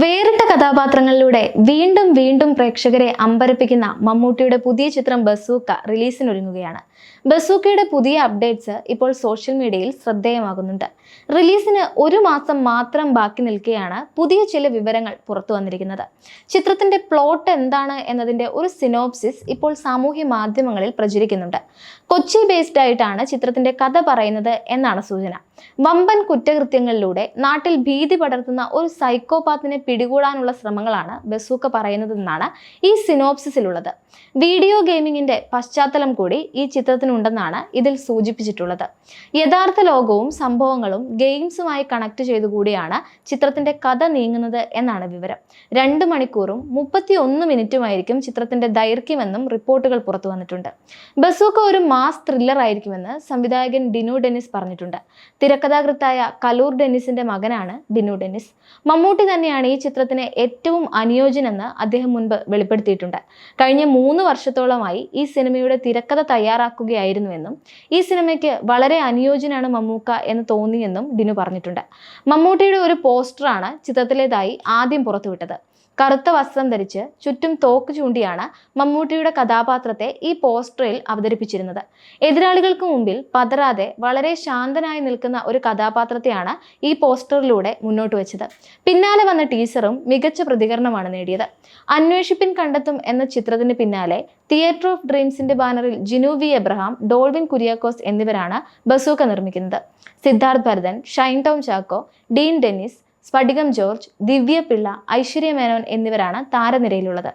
വേറിട്ട കഥാപാത്രങ്ങളിലൂടെ വീണ്ടും വീണ്ടും പ്രേക്ഷകരെ അമ്പരപ്പിക്കുന്ന മമ്മൂട്ടിയുടെ പുതിയ ചിത്രം ബസൂക്ക റിലീസിനൊരുങ്ങുകയാണ്. ബസൂക്കയുടെ പുതിയ അപ്ഡേറ്റ്സ് ഇപ്പോൾ സോഷ്യൽ മീഡിയയിൽ ശ്രദ്ധേയമാകുന്നുണ്ട്. റിലീസിന് ഒരു മാസം മാത്രം ബാക്കി നിൽക്കെയാണ് പുതിയ ചില വിവരങ്ങൾ പുറത്തു വന്നിരിക്കുന്നത്. ചിത്രത്തിന്റെ പ്ലോട്ട് എന്താണ് എന്നതിന്റെ ഒരു സിനോപ്സിസ് ഇപ്പോൾ സാമൂഹ്യ മാധ്യമങ്ങളിൽ പ്രചരിക്കുന്നുണ്ട്. കൊച്ചി ബേസ്ഡ് ആയിട്ടാണ് ചിത്രത്തിന്റെ കഥ പറയുന്നത് എന്നാണ് സൂചന. വമ്പൻ കുറ്റകൃത്യങ്ങളിലൂടെ നാട്ടിൽ ഭീതി പടർത്തുന്ന ഒരു സൈക്കോപാത്തിനെ പിടികൂടാനുള്ള ശ്രമങ്ങളാണ് ബസൂക്ക പറയുന്നതെന്നാണ് ഈ സിനോപ്സിസിലുള്ളത്. വീഡിയോ ഗെയിമിങ്ങിന്റെ പശ്ചാത്തലം കൂടി ഈ ചിത്രത്തിനുണ്ടെന്നാണ് ഇതിൽ സൂചിപ്പിച്ചിട്ടുള്ളത്. യഥാർത്ഥ ലോകവും സംഭവങ്ങളും ഗെയിംസുമായി കണക്ട് ചെയ്തുകൂടിയാണ് ചിത്രത്തിന്റെ കഥ നീങ്ങുന്നത് എന്നാണ് വിവരം. 2 മണിക്കൂറും 31 മിനിറ്റുമായിരിക്കും ചിത്രത്തിന്റെ ദൈർഘ്യമെന്നും റിപ്പോർട്ടുകൾ പുറത്തു വന്നിട്ടുണ്ട്. ബസൂക്ക ഒരു മാസ് ത്രില്ലർ ആയിരിക്കുമെന്ന് സംവിധായകൻ ഡിനു ഡെന്നിസ് പറഞ്ഞിട്ടുണ്ട്. തിരക്കഥാകൃത്തായ കലൂർ ഡെന്നിസിന്റെ മകനാണ് ഡിനു ഡെന്നിസ്. മമ്മൂട്ടി തന്നെയാണ് ഈ ചിത്രത്തിന് ഏറ്റവും അനുയോജ്യനെന്ന് അദ്ദേഹം മുൻപ് വെളിപ്പെടുത്തിയിട്ടുണ്ട്. കഴിഞ്ഞ 3 വർഷത്തോളമായി ഈ സിനിമയുടെ തിരക്കഥ തയ്യാറാക്കുകയായിരുന്നുവെന്നും ഈ സിനിമയ്ക്ക് വളരെ അനുയോജ്യനാണ് മമ്മൂക്ക എന്ന് തോന്നിയെന്നും ഡിനു പറഞ്ഞിട്ടുണ്ട്. മമ്മൂട്ടിയുടെ ഒരു പോസ്റ്ററാണ് ചിത്രത്തിലേതായി ആദ്യം പുറത്തുവിട്ടത്. കറുത്ത വസ്ത്രം ധരിച്ച് ചുറ്റും തോക്ക് ചൂണ്ടിയാണ് മമ്മൂട്ടിയുടെ കഥാപാത്രത്തെ ഈ പോസ്റ്ററിൽ അവതരിപ്പിച്ചിരുന്നത്. എതിരാളികൾക്ക് മുമ്പിൽ പതറാതെ വളരെ ശാന്തനായി നിൽക്കുന്ന ഒരു കഥാപാത്രത്തെയാണ് ഈ പോസ്റ്ററിലൂടെ മുന്നോട്ട് വെച്ചത്. പിന്നാലെ വന്ന ടീസറും മികച്ച പ്രതികരണമാണ് നേടിയത്. അന്വേഷിപ്പിൻ കണ്ടെത്തും എന്ന ചിത്രത്തിന് പിന്നാലെ തിയേറ്റർ ഓഫ് ഡ്രീംസിന്റെ ബാനറിൽ ജിനു വി എബ്രഹാം, ഡോൾവിൻ കുര്യാക്കോസ് എന്നിവരാണ് ബസൂക്ക നിർമ്മിക്കുന്നത്. സിദ്ധാർത്ഥ് ഭരതൻ, ഷൈൻ ടോം ചാക്കോ, ഡീൻ ഡെന്നിസ്, സ്ഫടികം ജോർജ്, ദിവ്യ പിള്ള, ഐശ്വര്യ മേനോൻ എന്നിവരാണ് താരനിരയിലുള്ളത്.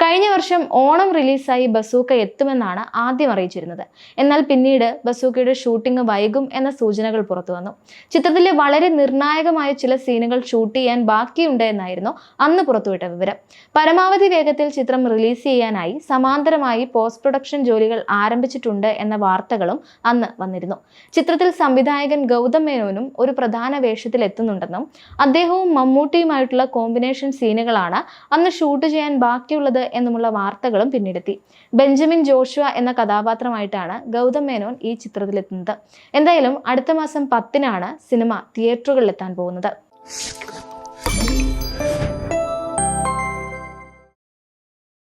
കഴിഞ്ഞ വർഷം ഓണം റിലീസായി ബസൂക്ക എത്തുമെന്നാണ് ആദ്യം അറിയിച്ചിരുന്നത്. എന്നാൽ പിന്നീട് ബസൂക്കയുടെ ഷൂട്ടിംഗ് വൈകും എന്ന സൂചനകൾ പുറത്തു വന്നു. ചിത്രത്തിലെ വളരെ നിർണായകമായ ചില സീനുകൾ ഷൂട്ട് ചെയ്യാൻ ബാക്കിയുണ്ട് എന്നായിരുന്നു അന്ന് പുറത്തുവിട്ട വിവരം. പരമാവധി വേഗത്തിൽ ചിത്രം റിലീസ് ചെയ്യാനായി സമാന്തരമായി പോസ്റ്റ് പ്രൊഡക്ഷൻ ജോലികൾ ആരംഭിച്ചിട്ടുണ്ട് എന്ന വാർത്തകളും അന്ന് വന്നിരുന്നു. ചിത്രത്തിൽ സംവിധായകൻ ഗൗതം മേനോനും ഒരു പ്രധാന വേഷത്തിൽ എത്തുന്നുണ്ടെന്നും അദ്ദേഹവും മമ്മൂട്ടിയുമായിട്ടുള്ള കോമ്പിനേഷൻ സീനുകളാണ് അന്ന് ഷൂട്ട് ചെയ്യാൻ ബാക്കിയുള്ളത് എന്നുമുള്ള വാർത്തകളും പിന്നീടെത്തി. ബെഞ്ചമിൻ ജോഷുവ എന്ന കഥാപാത്രമായിട്ടാണ് ഗൗതം മേനോൻ ഈ ചിത്രത്തിലെത്തുന്നത്. എന്തായാലും അടുത്ത മാസം 10-നാണ് സിനിമ തിയേറ്ററുകളിലെത്താൻ പോകുന്നത്.